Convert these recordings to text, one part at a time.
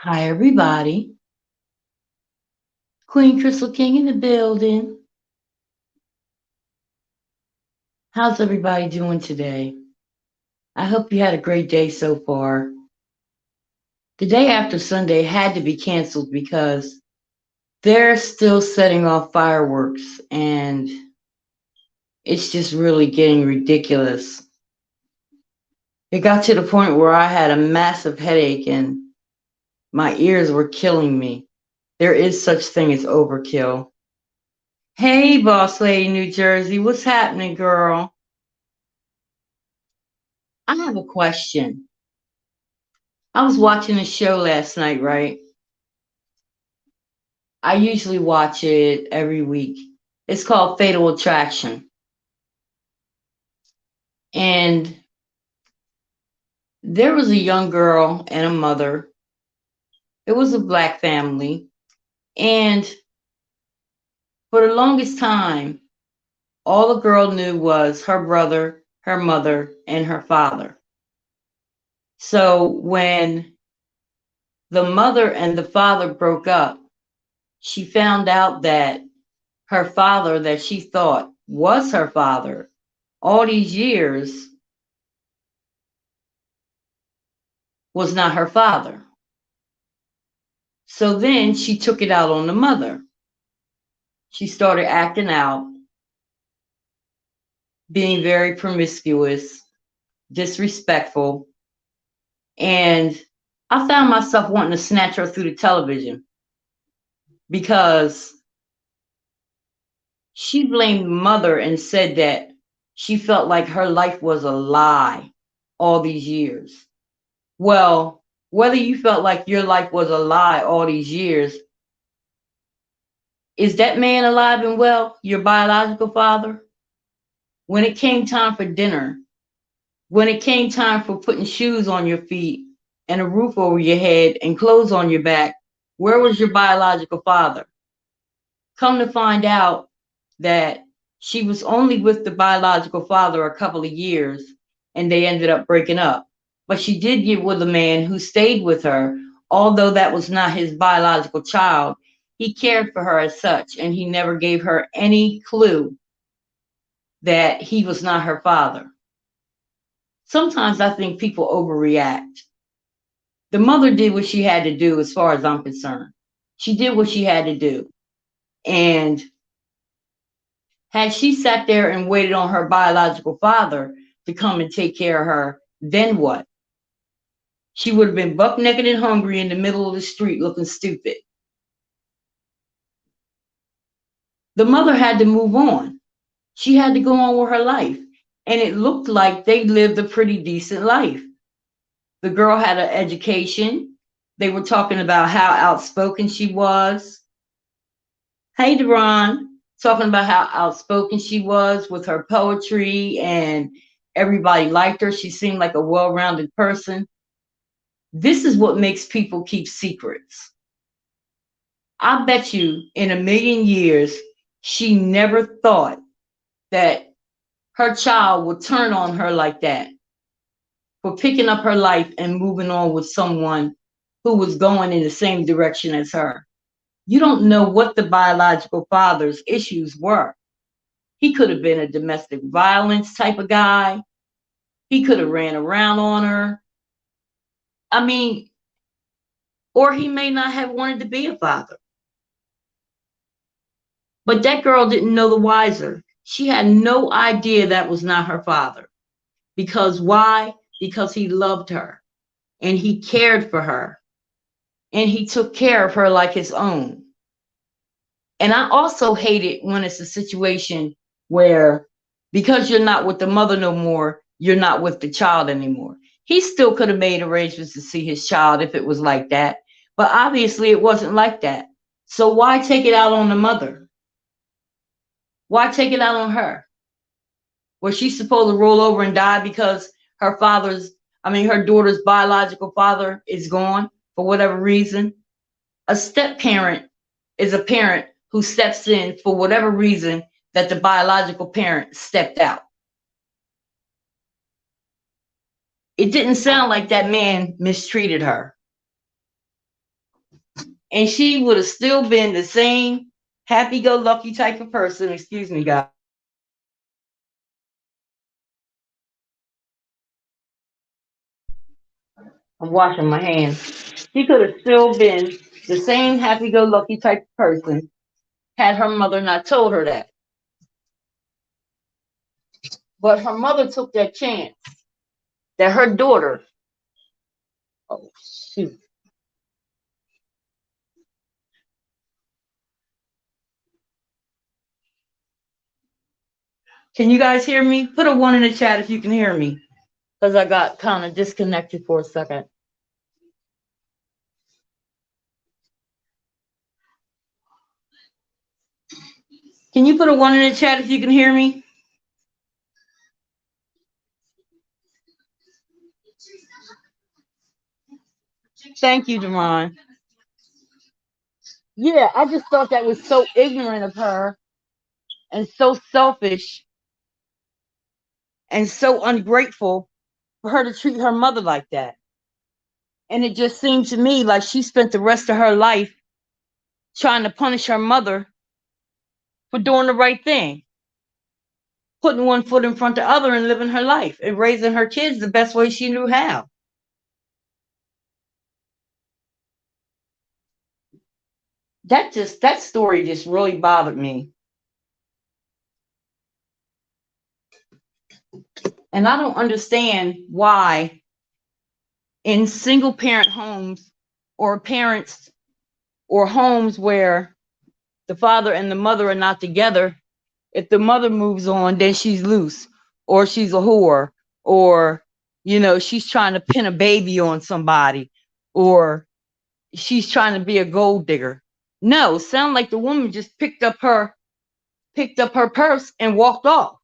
Hi, everybody. Queen Crystal King in the building. How's everybody doing today? I hope you had a great day so far. The day after Sunday had to be canceled because they're still setting off fireworks and it's just really getting ridiculous. It got to the point where I had a massive headache and my ears were killing me. There is such thing as overkill. Hey, Boss Lady New Jersey, what's happening, girl? I have a question. I was watching a show last night, right? I usually watch it every week. It's called Fatal Attraction. And there was a young girl and a mother. It was a black family. And for the longest time, all the girl knew was her brother, her mother, and her father. So when the mother and the father broke up, she found out that her father, that she thought was her father all these years, was not her father. So then she took it out on the mother. She started acting out, being very promiscuous, disrespectful, and I found myself wanting to snatch her through the television because she blamed mother and said that she felt like her life was a lie all these years. Well, whether you felt like your life was a lie all these years, is that man alive and well, your biological father? When it came time for dinner, when it came time for putting shoes on your feet and a roof over your head and clothes on your back, where was your biological father? Come to find out that she was only with the biological father a couple of years and they ended up breaking up. But she did get with a man who stayed with her, although that was not his biological child. He cared for her as such, and he never gave her any clue that he was not her father. Sometimes I think people overreact. The mother did what she had to do, as far as I'm concerned. She did what she had to do. And had she sat there and waited on her biological father to come and take care of her, then what? She would have been buck naked and hungry in the middle of the street looking stupid. The mother had to move on. She had to go on with her life. And it looked like they lived a pretty decent life. The girl had an education. They were talking about how outspoken she was. Hey, Deron, talking about how outspoken she was with her poetry and everybody liked her. She seemed like a well-rounded person. This is what makes people keep secrets. I bet you in a million years, she never thought that her child would turn on her like that for picking up her life and moving on with someone who was going in the same direction as her. You don't know what the biological father's issues were. He could have been a domestic violence type of guy. He could have ran around on her. I mean, or he may not have wanted to be a father. But that girl didn't know the wiser. She had no idea that was not her father. Because why? Because he loved her and he cared for her and he took care of her like his own. And I also hate it when it's a situation where because you're not with the mother no more, you're not with the child anymore. He still could have made arrangements to see his child if it was like that. But obviously it wasn't like that. So why take it out on the mother? Why take it out on her? Was she supposed to roll over and die because her daughter's biological father is gone for whatever reason? A step parent is a parent who steps in for whatever reason that the biological parent stepped out. It didn't sound like that man mistreated her. and she would have still been the same happy-go-lucky type of person. Excuse me, guys. I'm washing my hands. She could have still been the same happy-go-lucky type of person had her mother not told her that. But her mother took that chance that her daughter, oh shoot. Can you guys hear me? Put a one in the chat if you can hear me, because I got kind of disconnected for a second. Can you put a one in the chat if you can hear me? Thank you, Deron. Yeah, I just thought that was so ignorant of her and so selfish and so ungrateful for her to treat her mother like that. And it just seemed to me like she spent the rest of her life trying to punish her mother for doing the right thing, putting one foot in front of the other and living her life and raising her kids the best way she knew how. That story just really bothered me. And I don't understand why in single parent homes or parents or homes where the father and the mother are not together, if the mother moves on, then she's loose or she's a whore or, she's trying to pin a baby on somebody or she's trying to be a gold digger. No, sound like the woman just picked up her purse and walked off.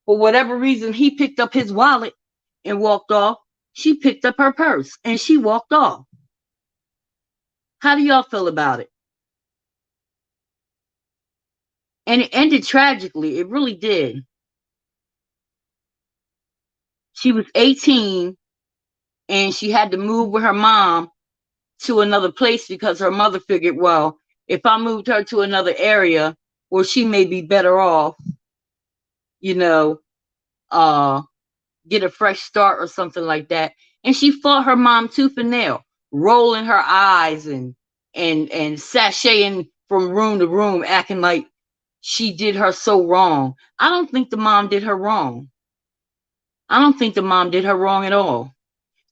For whatever reason, he picked up his wallet and walked off. She picked up her purse and she walked off. How do y'all feel about it? And it ended tragically. It really did. She was 18 and she had to move with her mom to another place because her mother figured, well, if I moved her to another area where she may be better off, you know, get a fresh start or something like that. And she fought her mom tooth and nail, rolling her eyes and sashaying from room to room, acting like she did her so wrong. I don't think the mom did her wrong. I don't think the mom did her wrong at all.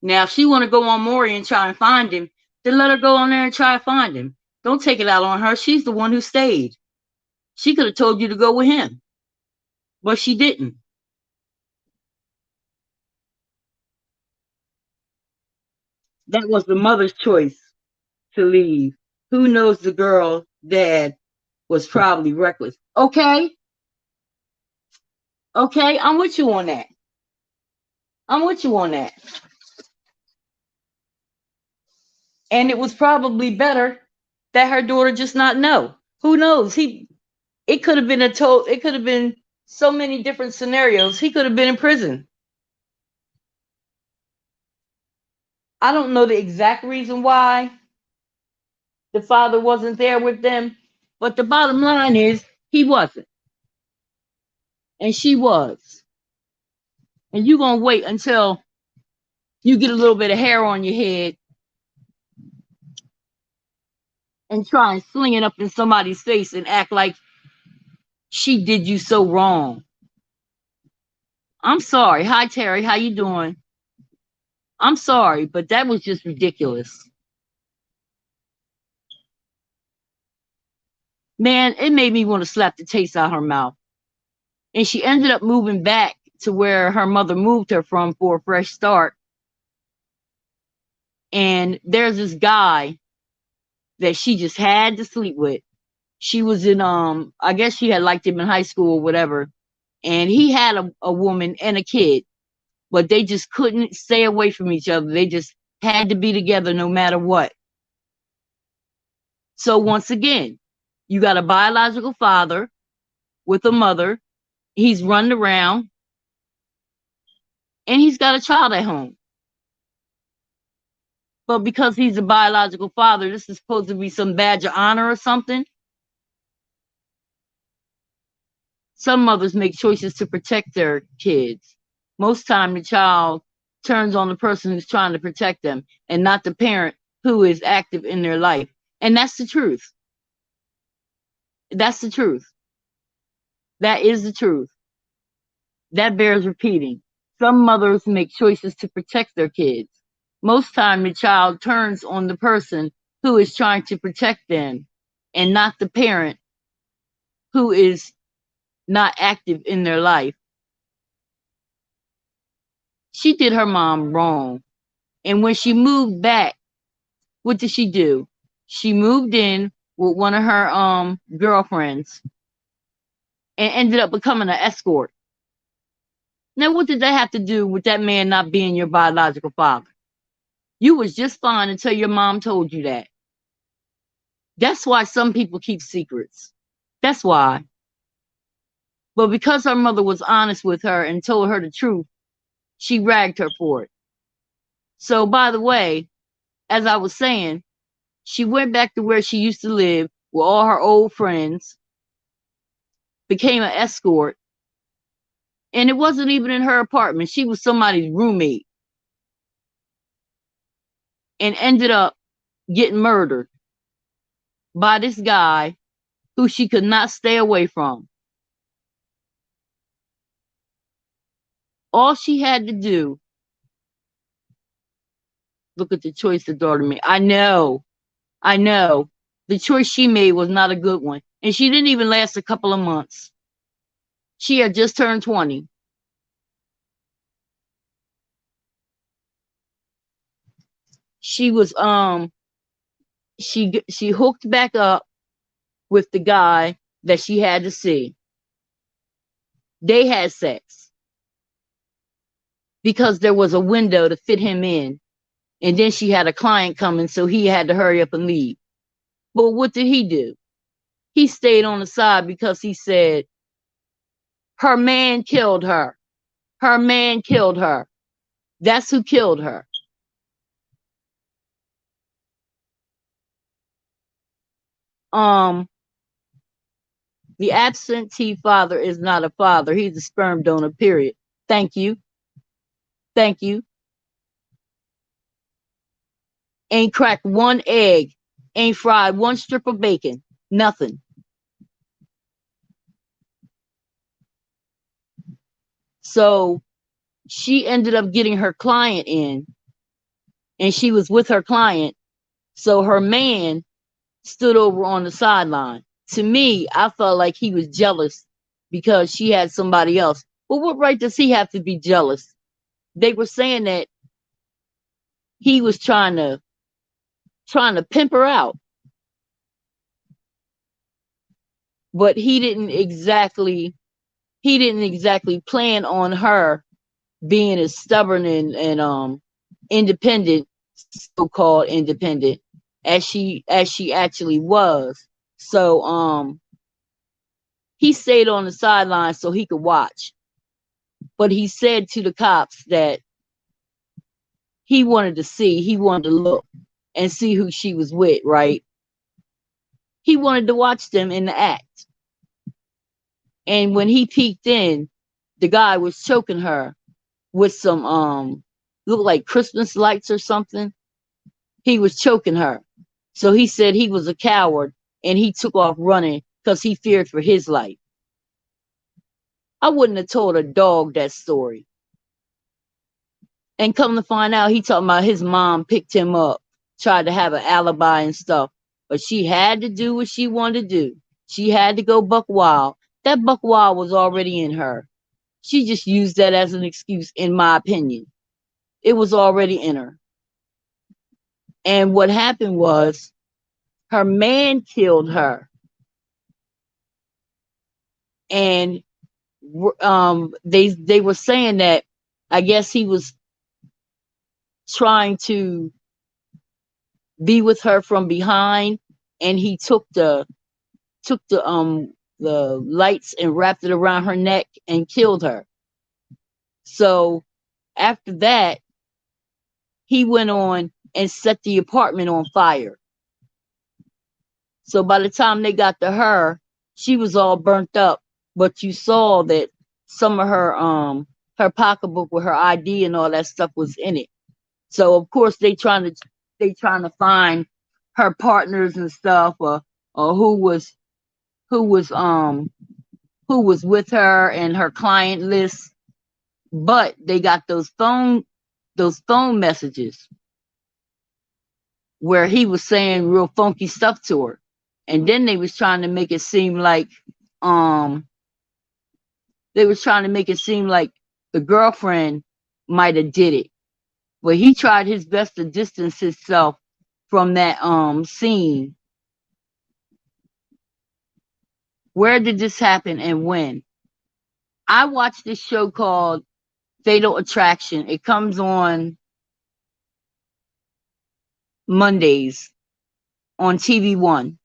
Now, if she want to go on Maury and try and find him, then let her go on there and try to find him. Don't take it out on her. She's the one who stayed. She could have told you to go with him, but she didn't. That was the mother's choice to leave. Who knows, the girl dad was probably reckless. Okay, okay, I'm with you on that. I'm with you on that. And it was probably better that her daughter just not know. Who knows? It could have been it could have been so many different scenarios. He could have been in prison. I don't know the exact reason why the father wasn't there with them, but the bottom line is he wasn't, and she was. And you're gonna wait until you get a little bit of hair on your head and try and sling it up in somebody's face and act like she did you so wrong. I'm sorry. Hi, Terry. How you doing? I'm sorry, but that was just ridiculous. Man, it made me want to slap the taste out her mouth. And she ended up moving back to where her mother moved her from for a fresh start. And there's this guy that she just had to sleep with. She was in I guess she had liked him in high school or whatever. And he had a woman and a kid, but they just couldn't stay away from each other. They just had to be together no matter what. So once again, you got a biological father with a mother. He's running around and he's got a child at home. But because he's a biological father, this is supposed to be some badge of honor or something. Some mothers make choices to protect their kids. Most time the child turns on the person who's trying to protect them and not the parent who is active in their life. And that's the truth. That's the truth. That is the truth. That bears repeating. Some mothers make choices to protect their kids. Most time the child turns on the person who is trying to protect them and not the parent who is not active in their life. She did her mom wrong. And when she moved back, what did she do? She moved in with one of her girlfriends and ended up becoming an escort. Now, what did that have to do with that man not being your biological father? You was just fine until your mom told you that. That's why some people keep secrets. That's why. But because her mother was honest with her and told her the truth, she ragged her for it. So, by the way, as I was saying, she went back to where she used to live with all her old friends, became an escort, and it wasn't even in her apartment. She was somebody's roommate and ended up getting murdered by this guy who she could not stay away from. All she had to do, look at the choice the daughter made. I know. The choice she made was not a good one. And she didn't even last a couple of months. She had just turned 20. She was she hooked back up with the guy that she had to see. They had sex because there was a window to fit him in. And then she had a client coming, so he had to hurry up and leave. But what did he do? He stayed on the side because he said, her man killed her. Her man killed her. That's who killed her. The absentee father is not a father. He's a sperm donor, period. Thank you. Thank you. Ain't cracked one egg. Ain't fried one strip of bacon. Nothing. So she ended up getting her client in, and she was with her client. So her man stood over on the sideline. To me, I felt like he was jealous because she had somebody else. But what right does he have to be jealous? They were saying that he was trying to pimp her out. But he didn't exactly plan on her being as stubborn and independent, so-called independent, as she actually was. So he stayed on the sideline so he could watch. But he said to the cops that he wanted to look and see who she was with, right? He wanted to watch them in the act. And when he peeked in, the guy was choking her with some looked like Christmas lights or something. He was choking her. So he said he was a coward and he took off running because he feared for his life. I wouldn't have told a dog that story. And come to find out, he talking about his mom picked him up, tried to have an alibi and stuff. But she had to do what she wanted to do. She had to go buck wild. That buck wild was already in her. She just used that as an excuse, in my opinion. It was already in her. And what happened was her man killed her. And they were saying that I guess he was trying to be with her from behind, and he took the lights and wrapped it around her neck and killed her. So after that, he went on and set the apartment on fire. So by the time they got to her, she was all burnt up. But you saw that some of her pocketbook with her ID and all that stuff was in it. So of course they trying to find her partners and stuff, or who was um who was with her and her client list. But they got those phone messages where he was saying real funky stuff to her. And then um they was trying to make it seem like the girlfriend might have did it. But he tried his best to distance himself from that scene. Where did this happen and when? I watched this show called Fatal Attraction. It comes on Mondays on TV1.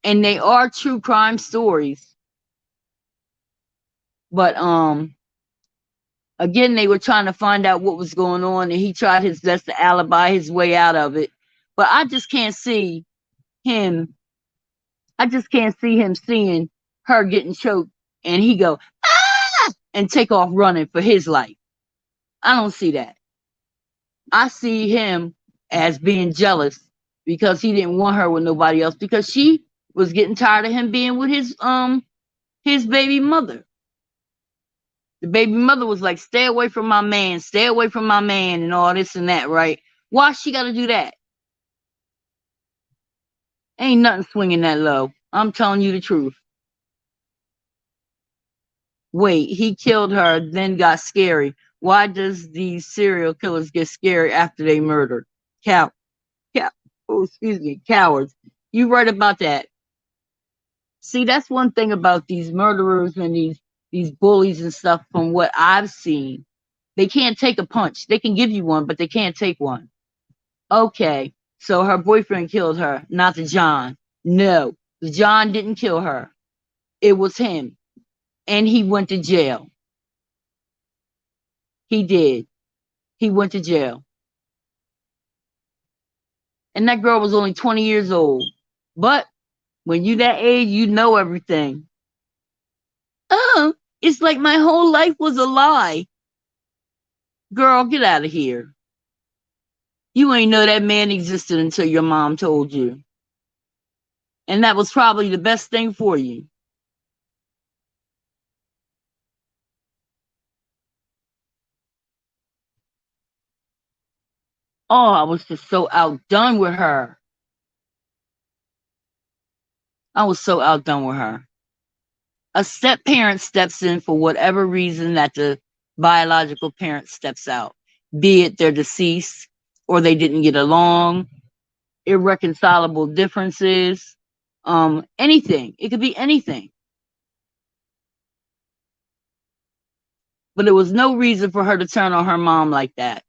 And they are true crime stories. But again, they were trying to find out what was going on, and he tried his best to alibi his way out of it. But him I just can't see him seeing her getting choked and he go, ah, and take off running for his life. I don't see that. I see him as being jealous because he didn't want her with nobody else, because she was getting tired of him being with his baby mother. The baby mother was like, stay away from my man, stay away from my man, and all this and that, right? Why she got to do that? Ain't nothing swinging that low. I'm telling you the truth. Wait, he killed her, then got scary. Why does these serial killers get scary after they murdered? Cow, cow. Oh, excuse me, cowards. You right about that. See, that's one thing about these murderers and these bullies and stuff. From what I've seen, they can't take a punch. They can give you one, but they can't take one. Okay, so her boyfriend killed her, not the John. No, the John didn't kill her. It was him, and he went to jail. He did. He went to jail. And that girl was only 20 years old. But when you that age, you know everything. Oh, it's like my whole life was a lie. Girl, get out of here. You ain't know that man existed until your mom told you. And that was probably the best thing for you. Oh, I was just so outdone with her. I was so outdone with her. A step parent steps in for whatever reason that the biological parent steps out, be it they're deceased or they didn't get along, irreconcilable differences, anything. It could be anything. But there was no reason for her to turn on her mom like that.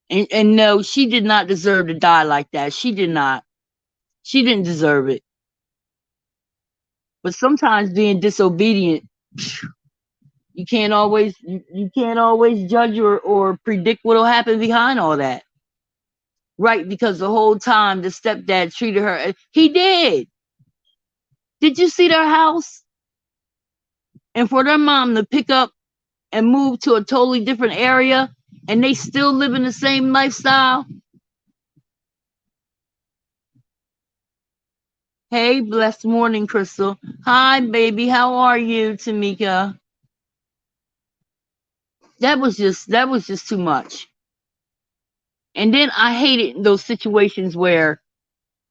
And no, she did not deserve to die like that. She did not. She didn't deserve it. But sometimes being disobedient, you can't always judge or predict what'll happen behind all that. Right, because the whole time the stepdad treated her, he did. Did you see their house? And for their mom to pick up and move to a totally different area and they still live in the same lifestyle. Hey, blessed morning, Crystal. Hi, baby. How are you, Tamika? That was just too much. And then I hated those situations where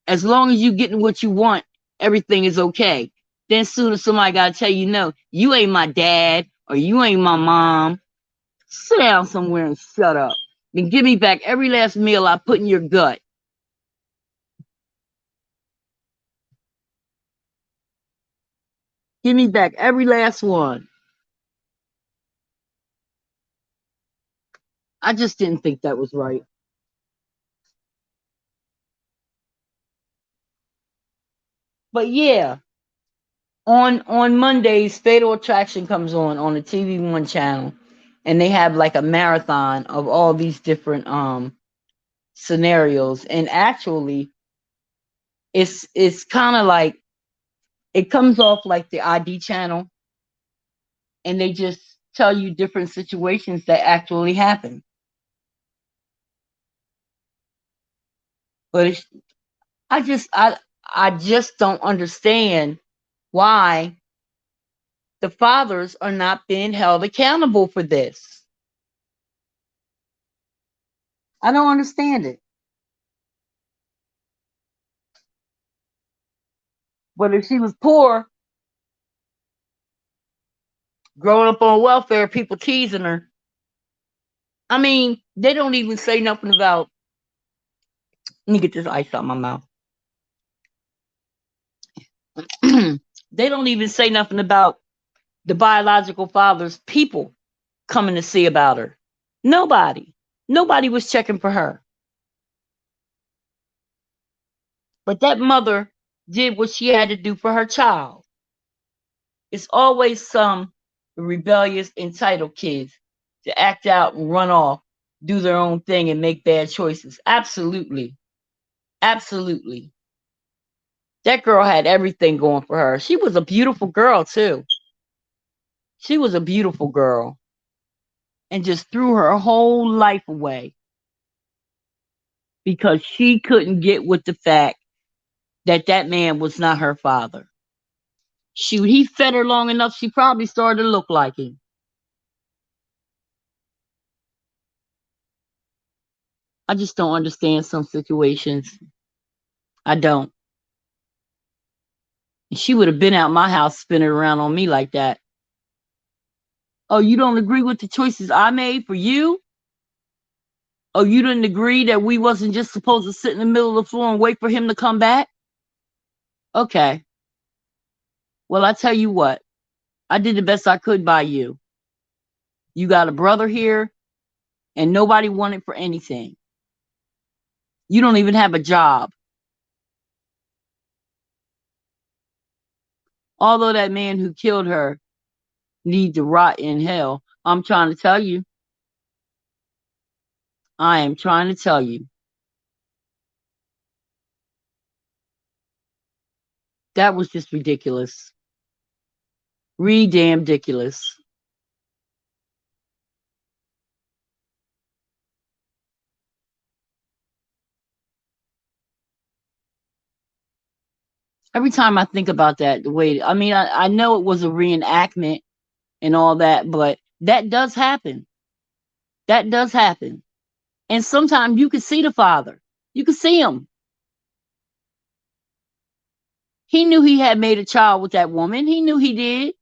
as long as you getting what you want, everything is okay. Then soon as somebody gotta tell you, no, you ain't my dad or you ain't my mom. Sit down somewhere and shut up. Then give me back every last meal I put in your gut. Give me back every last one. I just didn't think that was right. But yeah, on Mondays, Fatal Attraction comes on the TV1 channel, and they have like a marathon of all these different scenarios. And actually, it's kind of like it comes off like the ID channel, and they just tell you different situations that actually happen. But I just I just don't understand why the fathers are not being held accountable for this. I don't understand it. But if she was poor, growing up on welfare, people teasing her. I mean, they don't even say nothing about. Let me get this ice out my mouth. They don't even say nothing about the biological father's people coming to see about her. Nobody. Nobody was checking for her. But that mother did what she had to do for her child. It's always some rebellious, entitled kids to act out and run off, do their own thing, and make bad choices. Absolutely. Absolutely. That girl had everything going for her. She was a beautiful girl, too. She was a beautiful girl and just threw her whole life away because she couldn't get with the fact that that man was not her father. Shoot, he fed her long enough, she probably started to look like him. I just don't understand some situations. I don't. She would have been out my house spinning around on me like that. Oh, you don't agree with the choices I made for you? Oh, you didn't agree that we wasn't just supposed to sit in the middle of the floor and wait for him to come back? Okay. Well, I tell you what, I did the best I could by you. You got a brother here, and nobody wanted for anything. You don't even have a job. Although that man who killed her need to rot in hell, I'm trying to tell you. I am trying to tell you. That was just ridiculous. Damn ridiculous. Every time I think about that, the way I mean, I know it was a reenactment and all that, but that does happen. That does happen. And sometimes you can see the father. You can see him. He knew he had made a child with that woman. He knew he did.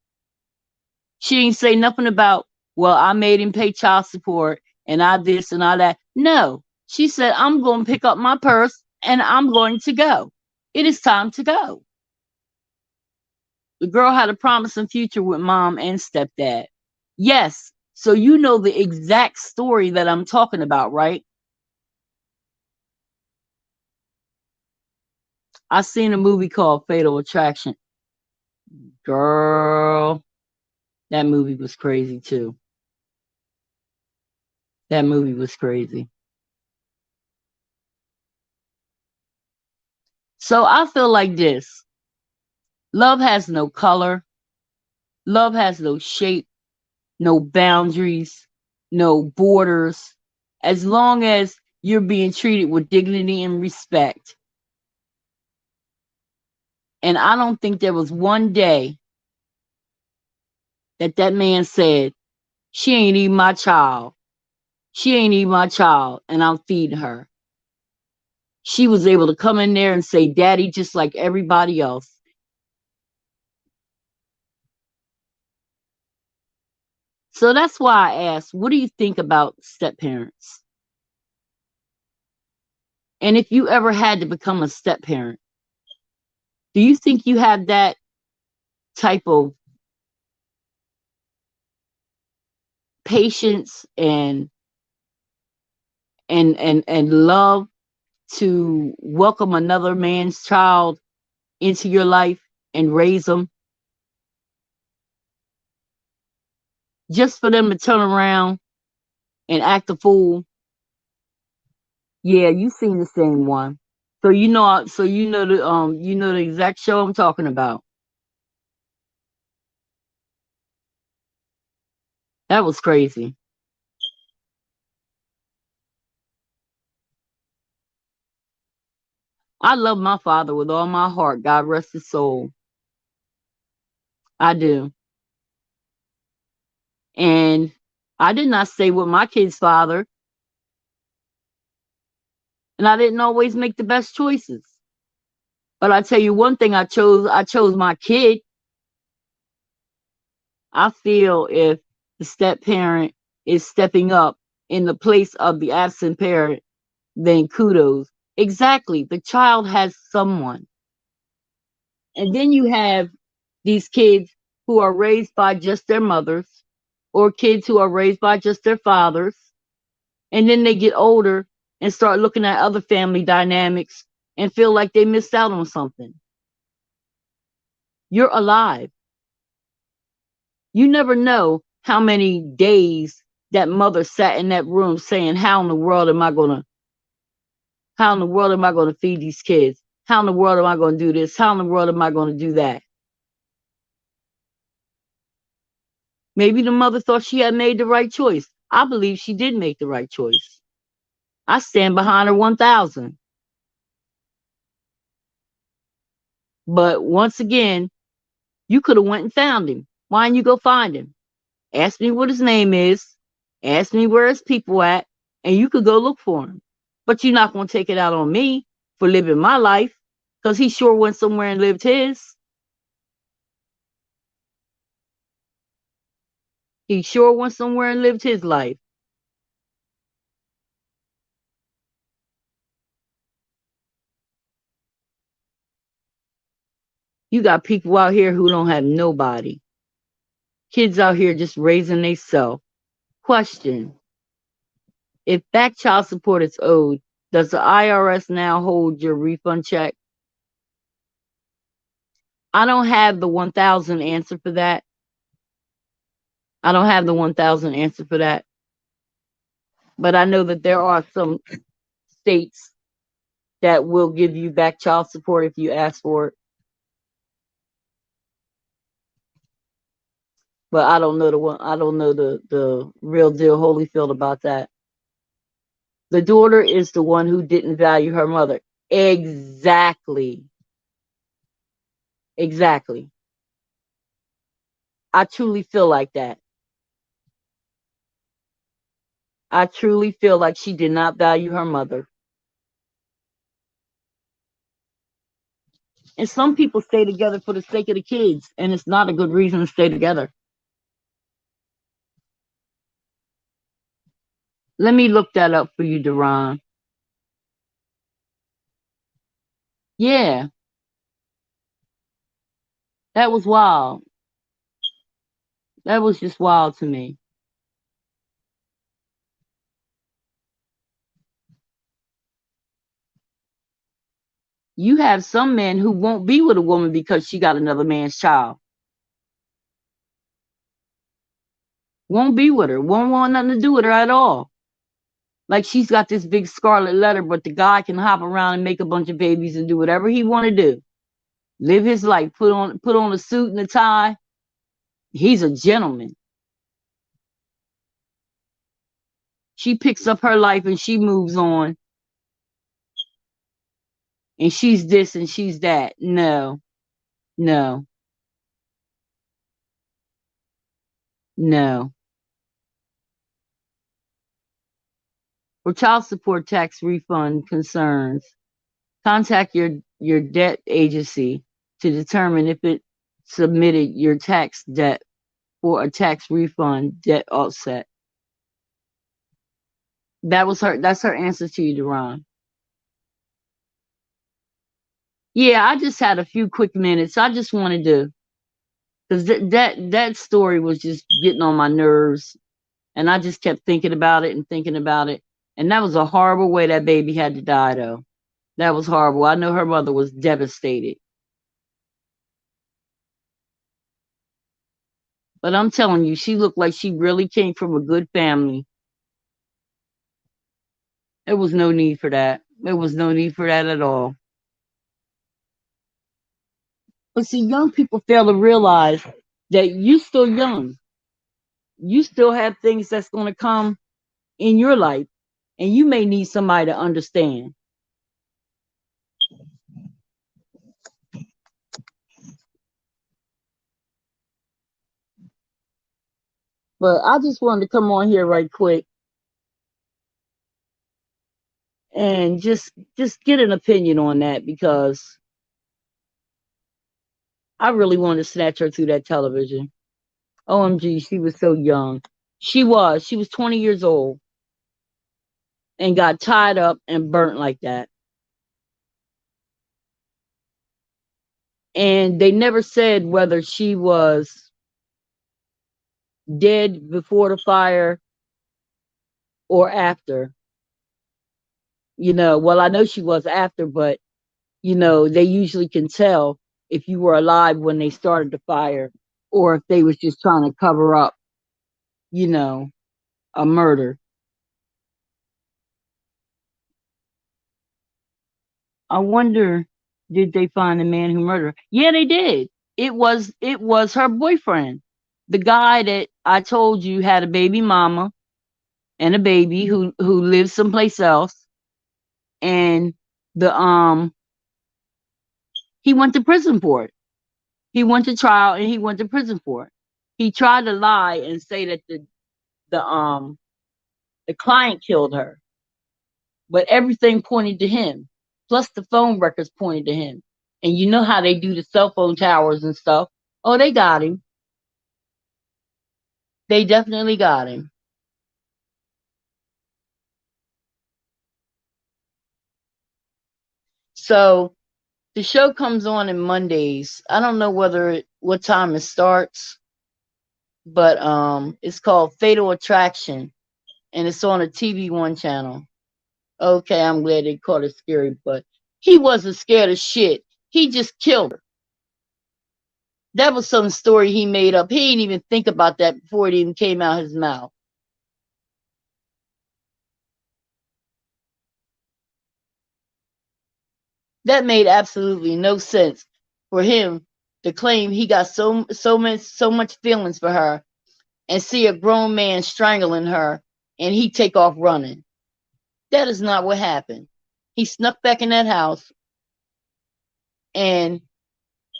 She didn't say nothing about, well, I made him pay child support and I this and all that. No. She said, I'm going to pick up my purse and I'm going to go. It is time to go. The girl had a promising future with mom and stepdad. Yes. So you know the exact story that I'm talking about, right? I seen a movie called Fatal Attraction. Girl, that movie was crazy too. That movie was crazy. So I feel like this. Love has no color. Love has no shape, no boundaries, no borders. As long as you're being treated with dignity and respect. And I don't think there was one day that that man said, she ain't even my child. She ain't even my child, and I'm feeding her. She was able to come in there and say, Daddy, just like everybody else. So that's why I asked, what do you think about step parents? And if you ever had to become a step parent, do you think you have that type of patience and love to welcome another man's child into your life and raise them just for them to turn around and act a fool? Yeah, you seen the same one. So you know the exact show I'm talking about. That was crazy. I love my father with all my heart. God rest his soul. I do. And I did not stay with my kid's father, and I didn't always make the best choices. But I tell you one thing, I chose my kid. I feel if the step parent is stepping up in the place of the absent parent, then kudos. Exactly. The child has someone. And then you have these kids who are raised by just their mothers, or kids who are raised by just their fathers. And then they get older and start looking at other family dynamics and feel like they missed out on something. You're alive. You never know how many days that mother sat in that room saying, how in the world am I gonna feed these kids? How in the world am I gonna do this? How in the world am I gonna do that? Maybe the mother thought she had made the right choice. I believe she did make the right choice. I stand behind her 1,000. But once again, you could have went and found him. Why didn't you go find him? Ask me what his name is. Ask me where his people at, and you could go look for him. But you're not gonna take it out on me for living my life, because he sure went somewhere and lived his. He sure went somewhere and lived his life. You got people out here who don't have nobody. Kids out here just raising themselves. Question: if back child support is owed, does the IRS now hold your refund check? I don't have the 1,000 answer for that. I don't have the 1,000 answer for that. But I know that there are some states that will give you back child support if you ask for it. But I don't know the one. I don't know the real deal Holyfield about that. The daughter is the one who didn't value her mother. Exactly. Exactly. I truly feel like that. I truly feel like she did not value her mother. And some people stay together for the sake of the kids, and it's not a good reason to stay together. Let me look that up for you, Deron. Yeah, that was wild. That was just wild to me. You have some men who won't be with a woman because she got another man's child. Won't be with her. Won't want nothing to do with her at all. Like she's got this big scarlet letter, but the guy can hop around and make a bunch of babies and do whatever he want to do. Live his life. Put on a suit and a tie. He's a gentleman. She picks up her life and she moves on, and she's this and she's that. No, no, no. For child support tax refund concerns, contact your debt agency to determine if it submitted your tax debt for a tax refund debt offset. That's her answer to you, Deron. Yeah, I just had a few quick minutes. I just wanted to, because that story was just getting on my nerves, and I just kept thinking about it and thinking about it. And that was a horrible way that baby had to die, though. That was horrible. I know her mother was devastated. But I'm telling you, she looked like she really came from a good family. There was no need for that. There was no need for that at all. But see, young people fail to realize that you still young. You still have things that's going to come in your life, and you may need somebody to understand. But I just wanted to come on here right quick and just get an opinion on that because I really wanted to snatch her through that television. OMG, she was so young. She was 20 years old and got tied up and burnt like that. And they never said whether she was dead before the fire or after. Well, I know she was after, but they usually can tell if you were alive when they started the fire or if they was just trying to cover up, you know, a murder. I wonder, did they find the man who murdered her? Yeah, they did. It was her boyfriend, the guy that I told you had a baby mama and a baby who lives someplace else, and the he went to prison for it. He went to trial and he went to prison for it. He tried to lie and say that the client killed her, but everything pointed to him. Plus the phone records pointed to him. And you know how they do the cell phone towers and stuff. Oh, they got him. They definitely got him. So the show comes on in Mondays. I don't know what time it starts, but it's called Fatal Attraction and it's on a TV One channel. Okay, I'm glad they called it scary, but he wasn't scared of shit. He just killed her. That was some story he made up. He didn't even think about that before it even came out his mouth. That made absolutely no sense for him to claim he got so much feelings for her and see a grown man strangling her and he take off running. That is not what happened. He snuck back in that house and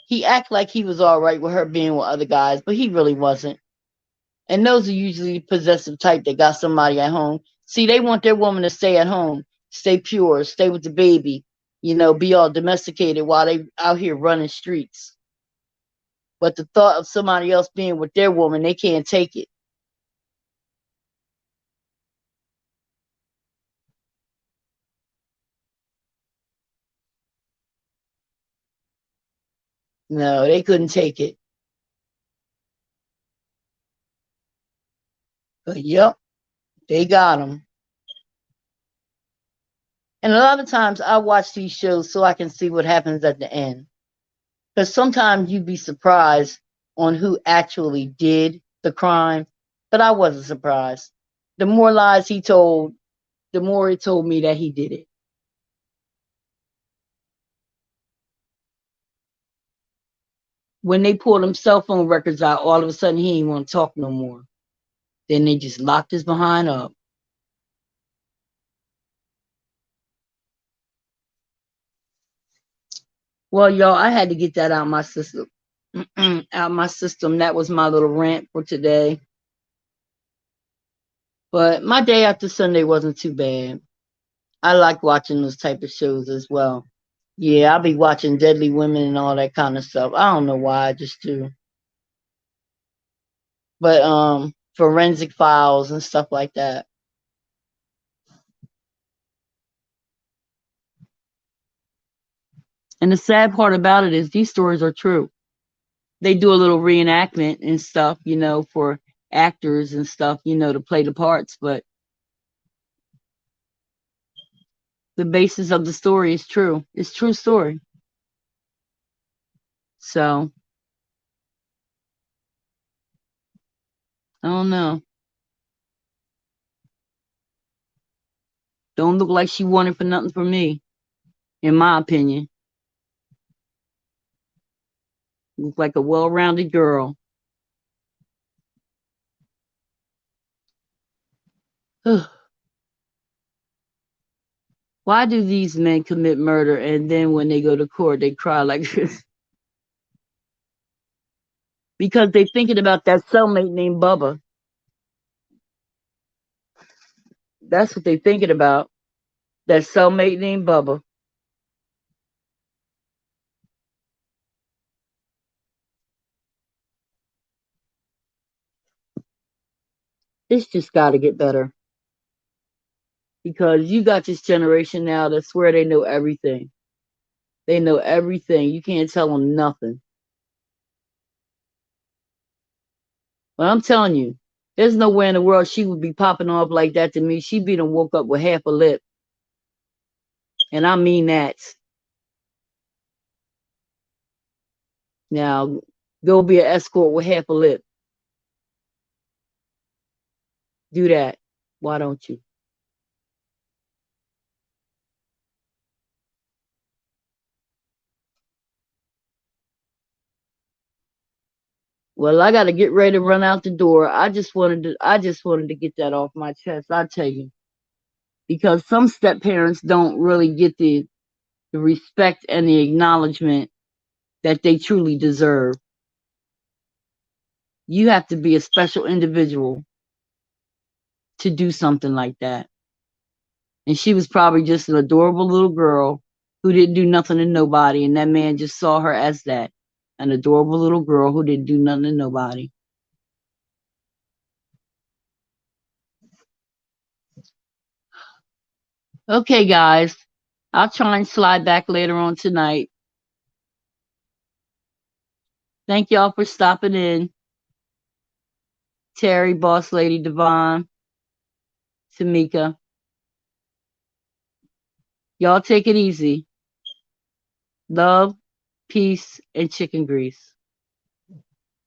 he act like he was all right with her being with other guys, but he really wasn't. And those are usually the possessive type that got somebody at home. See, they want their woman to stay at home, stay pure, stay with the baby, be all domesticated while they out here running streets. But the thought of somebody else being with their woman, they can't take it. No, they couldn't take it. But yep, they got them. And a lot of times I watch these shows so I can see what happens at the end. Because sometimes you'd be surprised on who actually did the crime. But I wasn't surprised. The more lies he told, the more it told me that he did it. When they pulled them cell phone records out, all of a sudden he didn't want to talk no more. Then they just locked his behind up. Well, y'all, I had to get that out my system. Out my system. That was my little rant for today. But my day after Sunday wasn't too bad. I like watching those type of shows as well. Yeah, I'll be watching Deadly Women and all that kind of stuff. I don't know why, I just do. But forensic files and stuff like that. And the sad part about it is these stories are true. They do a little reenactment and stuff, for actors and stuff, to play the parts, but the basis of the story is true. It's true story. So I don't know. Don't look like she wanted for nothing from me, in my opinion. Look like a well-rounded girl. Why do these men commit murder and then when they go to court they cry like this? Because they're thinking about that cellmate named Bubba. That's what they're thinking about. That cellmate named Bubba. It's just got to get better. Because you got this generation now that swear they know everything. They know everything. You can't tell them nothing. But I'm telling you, there's nowhere in the world she would be popping off like that to me. She'd be done woke up with half a lip. And I mean that. Now, go be an escort with half a lip. Do that. Why don't you? Well, I got to get ready to run out the door. I just wanted to get that off my chest. I tell you, because some step parents don't really get the respect and the acknowledgement that they truly deserve. You have to be a special individual to do something like that. And she was probably just an adorable little girl who didn't do nothing to nobody, and that man just saw her as that, an adorable little girl who didn't do nothing to nobody. Okay, guys, I'll try and slide back later on tonight. Thank y'all for stopping in. Terry, Boss Lady Devon, Tamika. Y'all take it easy. Love, peace, and chicken grease.